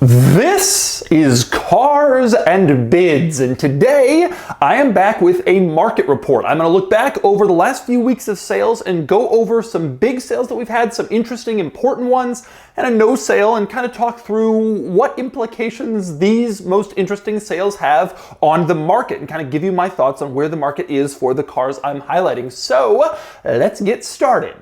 This is Cars and Bids, and today I am back with a market report. I'm going to look back over the last few weeks of sales and go over some big sales that we've had, some interesting, important ones, and a no sale, and kind of talk through what implications these most interesting sales have on the market and kind of give you my thoughts on where the market is for the cars I'm highlighting. So let's get started.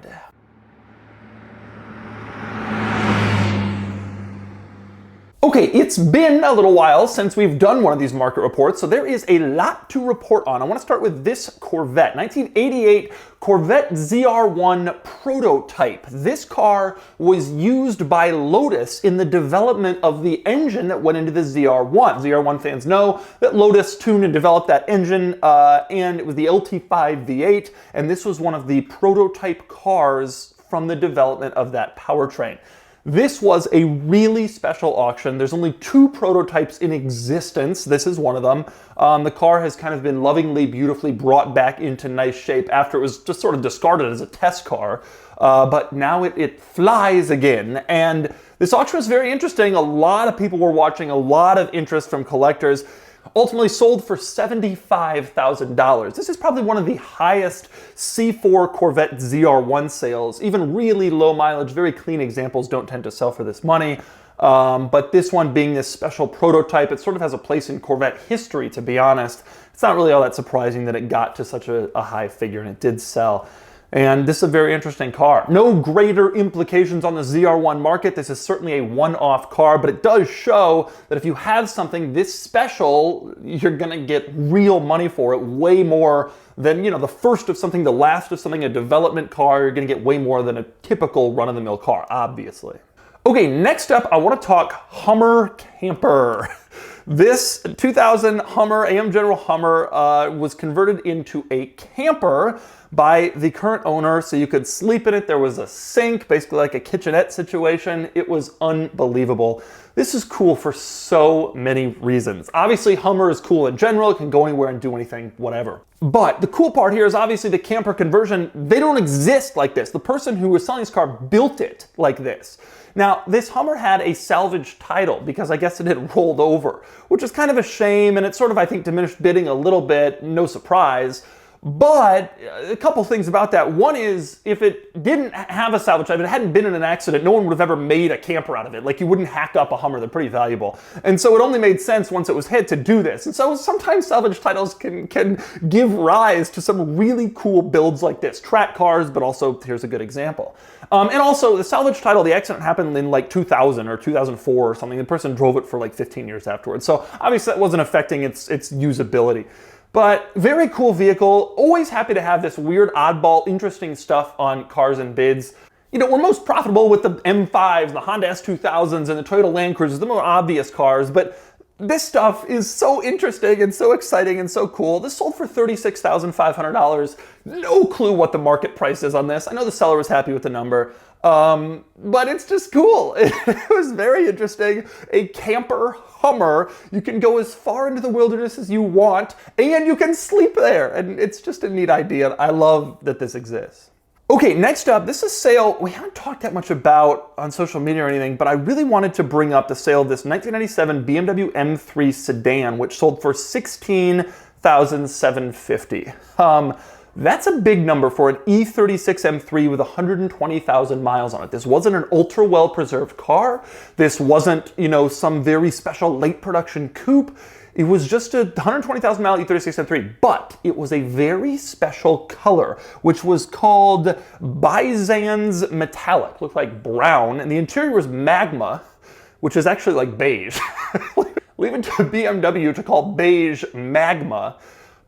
Okay, it's been a little while since we've done one of these market reports, so there is a lot to report on. I want to start with this Corvette, 1988 Corvette ZR1 Prototype. This car was used by Lotus in the development of the engine that went into the ZR1. ZR1 fans know that Lotus tuned and developed that engine, and it was the LT5 V8, and this was one of the prototype cars from the development of that powertrain. This was a really special auction. There's only two prototypes in existence. This is one of them. The car has kind of been lovingly, beautifully brought back into nice shape after it was just sort of discarded as a test car. But now it flies again. And this auction was very interesting. A lot of people were watching, a lot of interest from collectors. Ultimately sold for $75,000. This is probably one of the highest C4 Corvette ZR1 sales. Even really low mileage, very clean examples don't tend to sell for this money. But this one being this special prototype, it sort of has a place in Corvette history, to be honest. It's not really all that surprising that it got to such a high figure, and it did sell. And this is a very interesting car. No greater implications on the ZR1 market. This is certainly a one-off car, but it does show that if you have something this special, you're gonna get real money for it, way more than, the first of something, the last of something, a development car. You're gonna get way more than a typical run-of-the-mill car, obviously. Okay, next up, I want to talk Hummer Camper. This 2000 Hummer, AM General Hummer, was converted into a camper by the current owner, so you could sleep in it. There was a sink, basically like a kitchenette situation. It was unbelievable. This is cool for so many reasons. Obviously, Hummer is cool in general. It can go anywhere and do anything, whatever. But the cool part here is obviously the camper conversion. They don't exist like this. The person who was selling this car built it like this. Now, this Hummer had a salvage title because I guess it had rolled over, which is kind of a shame, and it sort of, I think, diminished bidding a little bit, no surprise. But a couple things about that. One is, if it didn't have a salvage title, if it hadn't been in an accident, no one would have ever made a camper out of it. Like, you wouldn't hack up a Hummer, they're pretty valuable. And so it only made sense once it was hit to do this. And so sometimes salvage titles can give rise to some really cool builds like this. Track cars, but also, here's a good example. And also, the salvage title, the accident happened in like 2000 or 2004 or something. The person drove it for like 15 years afterwards. So obviously that wasn't affecting its usability. But very cool vehicle. Always happy to have this weird, oddball, interesting stuff on Cars and Bids. We're most profitable with the M5s, the Honda S2000s, and the Toyota Land Cruisers, the more obvious cars, but this stuff is so interesting and so exciting and so cool. This sold for $36,500. No clue what the market price is on this. I know the seller was happy with the number, but it's just cool. It was very interesting. A camper Hummer. You can go as far into the wilderness as you want, and you can sleep there. And it's just a neat idea. I love that this exists. Okay, next up, this is a sale we haven't talked that much about on social media or anything, but I really wanted to bring up the sale of this 1997 BMW M3 sedan, which sold for $16,750. That's a big number for an E36 M3 with 120,000 miles on it. This wasn't an ultra well-preserved car. This wasn't, some very special late production coupe. It was just a 120,000 mile E36 M3, but it was a very special color, which was called Byzance Metallic. Looked like brown, and the interior was magma, which is actually like beige. Leave it to BMW to call beige magma.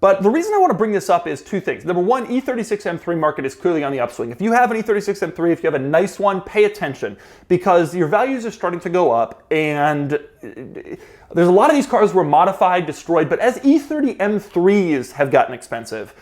But the reason I want to bring this up is two things. Number one, E36 M3 market is clearly on the upswing. If you have an E36 M3, if you have a nice one, pay attention, because your values are starting to go up, and there's a lot of these cars were modified, destroyed, but as E30 M3s have gotten expensive,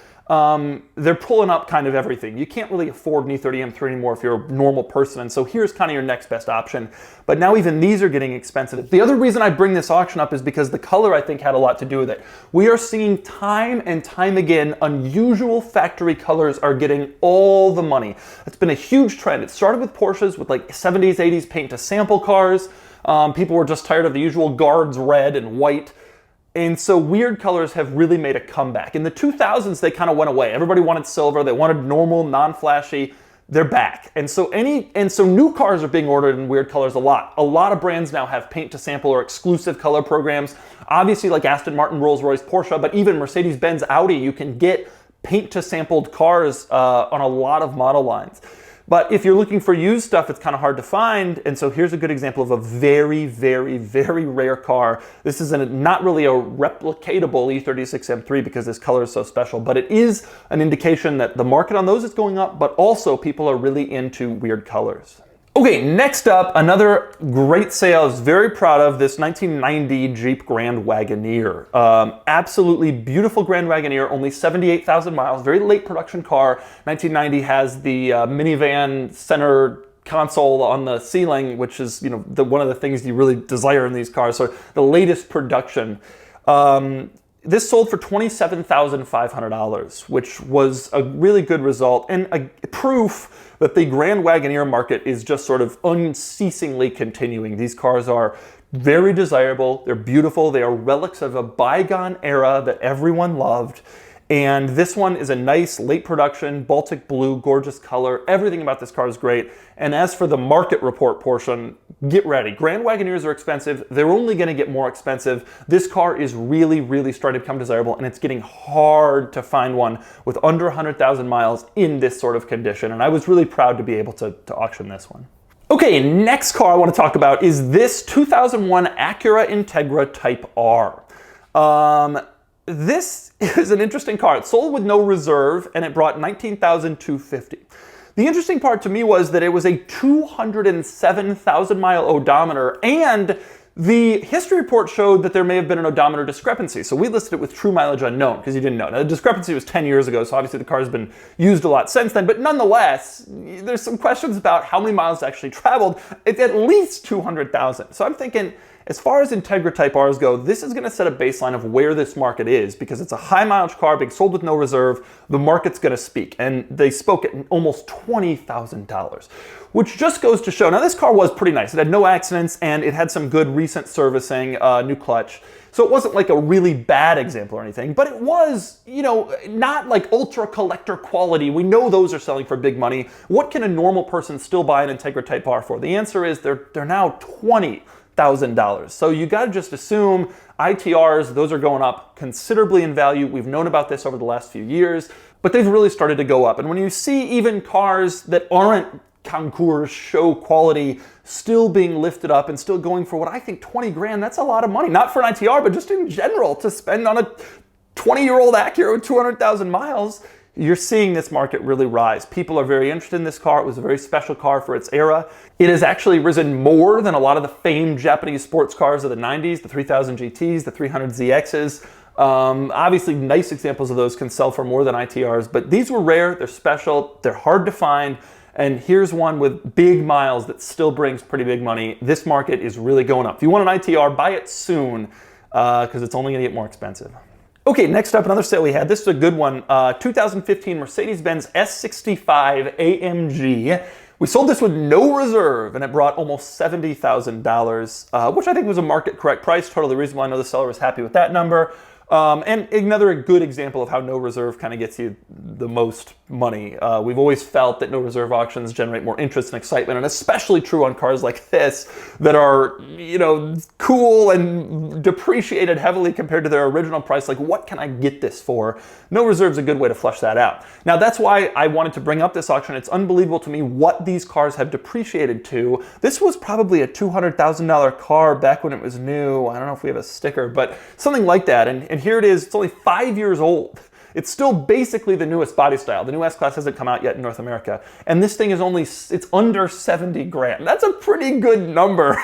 they're pulling up kind of everything. You can't really afford an E30 M3 anymore if you're a normal person, and so here's kind of your next best option. But now even these are getting expensive. The other reason I bring this auction up is because the color, I think, had a lot to do with it. We are seeing time and time again, unusual factory colors are getting all the money. It's been a huge trend. It started with Porsches with like 70s, 80s paint to sample cars. People were just tired of the usual guards red and white. And so weird colors have really made a comeback. In the 2000s, they kind of went away. Everybody wanted silver. They wanted normal, non-flashy. They're back. And so new cars are being ordered in weird colors a lot. A lot of brands now have paint to sample or exclusive color programs. Obviously, like Aston Martin, Rolls-Royce, Porsche, but even Mercedes-Benz, Audi, you can get paint to sampled cars on a lot of model lines. But if you're looking for used stuff, it's kind of hard to find. And so here's a good example of a very, very, very rare car. This is not really a replicatable E36 M3 because this color is so special, but it is an indication that the market on those is going up, but also people are really into weird colors. Okay, next up, another great sale I was very proud of, this 1990 Jeep Grand Wagoneer. Absolutely beautiful Grand Wagoneer, only 78,000 miles, very late production car. 1990 has the minivan center console on the ceiling, which is one of the things you really desire in these cars. So the latest production. This sold for $27,500, which was a really good result and a proof that the Grand Wagoneer market is just sort of unceasingly continuing. These cars are very desirable, they're beautiful, they are relics of a bygone era that everyone loved. And this one is a nice late production, Baltic blue, gorgeous color. Everything about this car is great. And as for the market report portion, get ready. Grand Wagoneers are expensive. They're only going to get more expensive. This car is really, really starting to become desirable, and it's getting hard to find one with under 100,000 miles in this sort of condition. And I was really proud to be able to auction this one. Okay, next car I want to talk about is this 2001 Acura Integra Type R. This is an interesting car. It sold with no reserve and it brought $19,250. The interesting part to me was that it was a 207,000 mile odometer, and the history report showed that there may have been an odometer discrepancy. So we listed it with true mileage unknown because you didn't know. Now the discrepancy was 10 years ago, so obviously the car has been used a lot since then, but nonetheless, there's some questions about how many miles it actually traveled. It's at least 200,000. So I'm thinking, as far as Integra Type Rs go, this is going to set a baseline of where this market is because it's a high mileage car being sold with no reserve. The market's going to speak, and they spoke at almost $20,000, which just goes to show. Now this car was pretty nice. It had no accidents and it had some good recent servicing, new clutch. So it wasn't like a really bad example or anything, but it was, not like ultra collector quality. We know those are selling for big money. What can a normal person still buy an Integra Type R for? The answer is they're now $20,000. So you got to just assume ITRs, those are going up considerably in value. We've known about this over the last few years, but they've really started to go up. And when you see even cars that aren't concours show quality still being lifted up and still going for what I think 20 grand, that's a lot of money. Not for an ITR, but just in general to spend on a 20-year-old Acura with 200,000 miles. You're seeing this market really rise. People are very interested in this car. It was a very special car for its era. It has actually risen more than a lot of the famed Japanese sports cars of the 90s, the 3000 GTs, the 300 ZXs. Obviously, nice examples of those can sell for more than ITRs, but these were rare, they're special, they're hard to find, and here's one with big miles that still brings pretty big money. This market is really going up. If you want an ITR, buy it soon, because it's only going to get more expensive. Okay, next up, another sale we had. This is a good one. 2015 Mercedes-Benz S65 AMG. We sold this with no reserve, and it brought almost $70,000, which I think was a market correct price. Totally reasonable. I know the seller was happy with that number. And another good example of how no reserve kind of gets you the most money. We've always felt that no reserve auctions generate more interest and excitement, and especially true on cars like this that are, cool and depreciated heavily compared to their original price. Like, what can I get this for? No reserve is a good way to flush that out. Now, that's why I wanted to bring up this auction. It's unbelievable to me what these cars have depreciated to. This was probably a $200,000 car back when it was new. I don't know if we have a sticker, but something like that. And here it is. It's only 5 years old. It's still basically the newest body style. The new S-Class hasn't come out yet in North America. And this thing is it's under 70 grand. That's a pretty good number.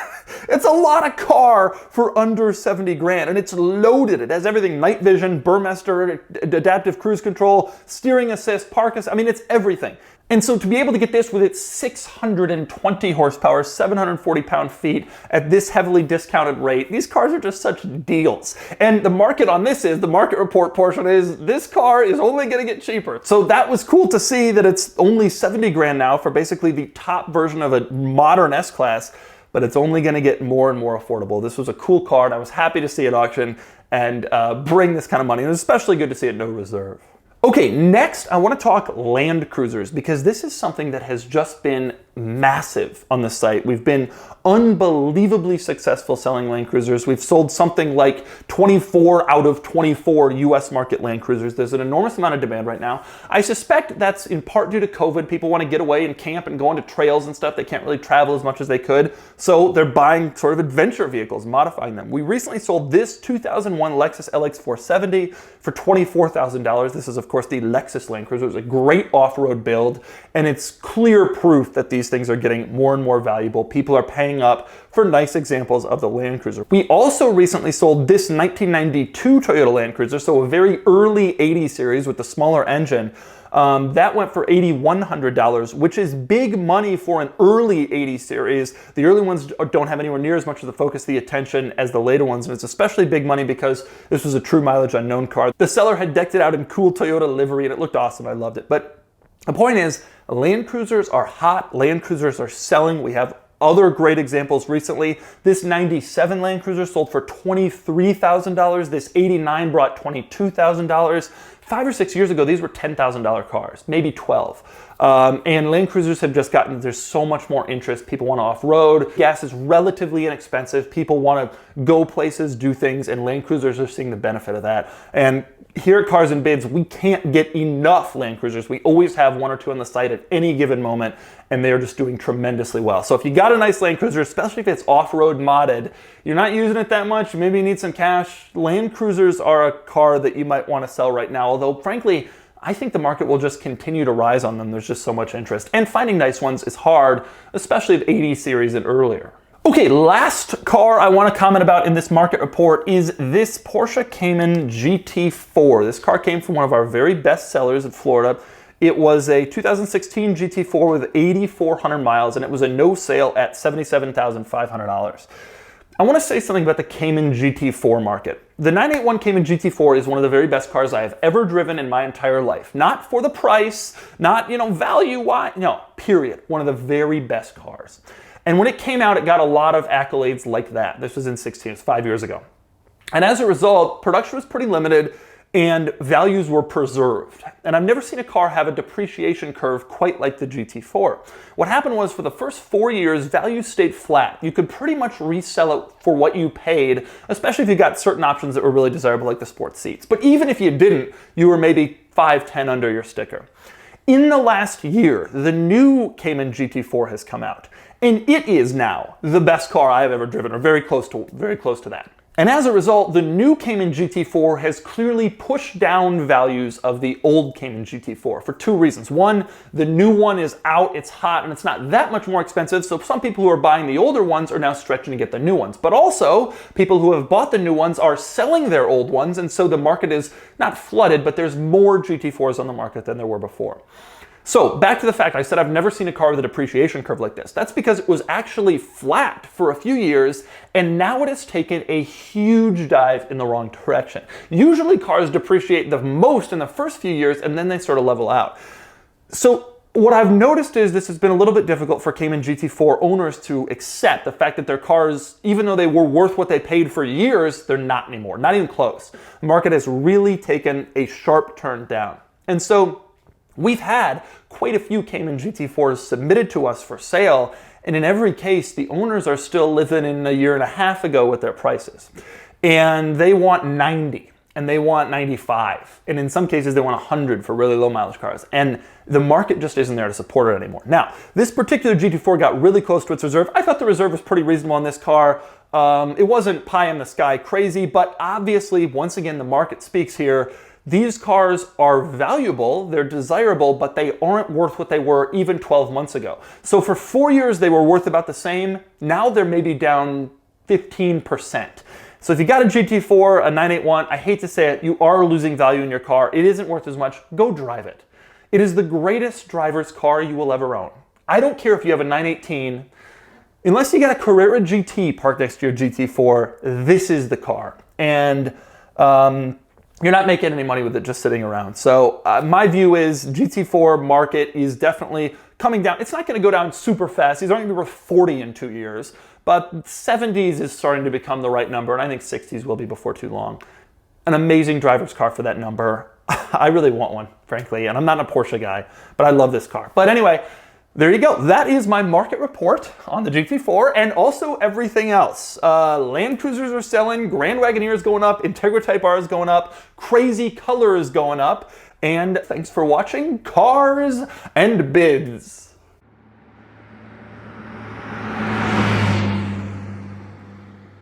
It's a lot of car for under 70 grand. And it's loaded. It has everything: night vision, Burmester, adaptive cruise control, steering assist, park assist. I mean, it's everything. And so to be able to get this with its 620 horsepower, 740 pound-feet at this heavily discounted rate, these cars are just such deals. And the market on this the market report portion is, this car is only going to get cheaper. So that was cool to see that it's only 70 grand now for basically the top version of a modern S-Class. but it's only going to get more and more affordable. This was a cool car, and I was happy to see it auction and bring this kind of money. And it's especially good to see it no reserve. Okay, next I want to talk Land Cruisers, because this is something that has just been massive on the site. We've been unbelievably successful selling Land Cruisers. We've sold something like 24 out of 24 US market Land Cruisers. There's an enormous amount of demand right now. I suspect that's in part due to COVID. People want to get away and camp and go onto trails and stuff. They can't really travel as much as they could, so they're buying sort of adventure vehicles, modifying them. We recently sold this 2001 Lexus LX 470 for $24,000. This is, of course, the Lexus Land Cruiser. It's a great off-road build, and it's clear proof that these things are getting more and more valuable. People are paying up for nice examples of the Land Cruiser. We also recently sold this 1992 Toyota Land Cruiser, so a very early 80 series with the smaller engine. That went for $8,100, which is big money for an early 80 series. The early ones don't have anywhere near as much of the focus, the attention as the later ones, and it's especially big money because this was a true mileage unknown car. The seller had decked it out in cool Toyota livery, and it looked awesome. I loved it. But the point is, Land Cruisers are hot. Land Cruisers are selling. We have other great examples recently. This 97 Land Cruiser sold for $23,000. This 89 brought $22,000. 5 or 6 years ago, these were $10,000 cars, maybe 12. And Land Cruisers have just gotten, there's so much more interest. People want to off-road. Gas is relatively inexpensive. People want to go places, do things, and Land Cruisers are seeing the benefit of that. And here at Cars and Bids, we can't get enough Land Cruisers. We always have 1 or 2 on the site at any given moment, and they are just doing tremendously well. So if you got a nice Land Cruiser, especially if it's off-road modded, you're not using it that much, maybe you need some cash, Land Cruisers are a car that you might want to sell right now. Although, frankly, I think the market will just continue to rise on them. There's just so much interest. And finding nice ones is hard, especially the 80 series and earlier. Okay, last car I want to comment about in this market report is this Porsche Cayman GT4. This car came from one of our very best sellers in Florida. It was a 2016 GT4 with 8,400 miles, and it was a no sale at $77,500. I want to say something about the Cayman GT4 market. The 981 Cayman GT4 is one of the very best cars I have ever driven in my entire life. Not for the price, not, value-wise, no, period. One of the very best cars. And when it came out, it got a lot of accolades like that. This was in 16, it's 5 years ago. And as a result, production was pretty limited and values were preserved. And I've never seen a car have a depreciation curve quite like the GT4. What happened was, for the first 4 years, values stayed flat. You could pretty much resell it for what you paid, especially if you got certain options that were really desirable, like the sports seats. But even if you didn't, you were maybe 5, 10 under your sticker. In the last year, the new Cayman GT4 has come out, and it is now the best car I have ever driven, or very close to that. And as a result, the new Cayman GT4 has clearly pushed down values of the old Cayman GT4 for 2 reasons. One, the new one is out, it's hot, and it's not that much more expensive, so some people who are buying the older ones are now stretching to get the new ones. But also, people who have bought the new ones are selling their old ones, and so the market is not flooded, but there's more GT4s on the market than there were before. So back to the fact I said I've never seen a car with a depreciation curve like this. That's because it was actually flat for a few years, and now it has taken a huge dive in the wrong direction. Usually cars depreciate the most in the first few years, and then they sort of level out. So what I've noticed is this has been a little bit difficult for Cayman GT4 owners to accept the fact that their cars, even though they were worth what they paid for years, they're not anymore, not even close. The market has really taken a sharp turn down. And so we've had quite a few Cayman GT4s submitted to us for sale, and in every case, the owners are still living in a year and a half ago with their prices. And they want 90, and they want 95, and in some cases they want 100 for really low mileage cars. And the market just isn't there to support it anymore. Now, this particular GT4 got really close to its reserve. I thought the reserve was pretty reasonable on this car. It wasn't pie in the sky crazy, but obviously, once again, the market speaks here. These cars are valuable, they're desirable, but they aren't worth what they were even 12 months ago. So for 4 years, they were worth about the same. Now they're maybe down 15%. So if you got a GT4, a 981, I hate to say it, you are losing value in your car. It isn't worth as much. Go drive it. It is the greatest driver's car you will ever own. I don't care if you have a 918. Unless you got a Carrera GT parked next to your GT4, this is the car. And you're not making any money with it just sitting around. So my view is GT4 market is definitely coming down. It's not going to go down super fast. These aren't going to be worth 40 in 2 years, but 70s is starting to become the right number, and I think 60s will be before too long. An amazing driver's car for that number. I really want one, frankly, and I'm not a Porsche guy, but I love this car. But anyway, there you go. That is my market report on the GT4 and also everything else. Land Cruisers are selling, Grand Wagoneer is going up, Integra Type R is going up, crazy color is going up, and thanks for watching Cars and Bids.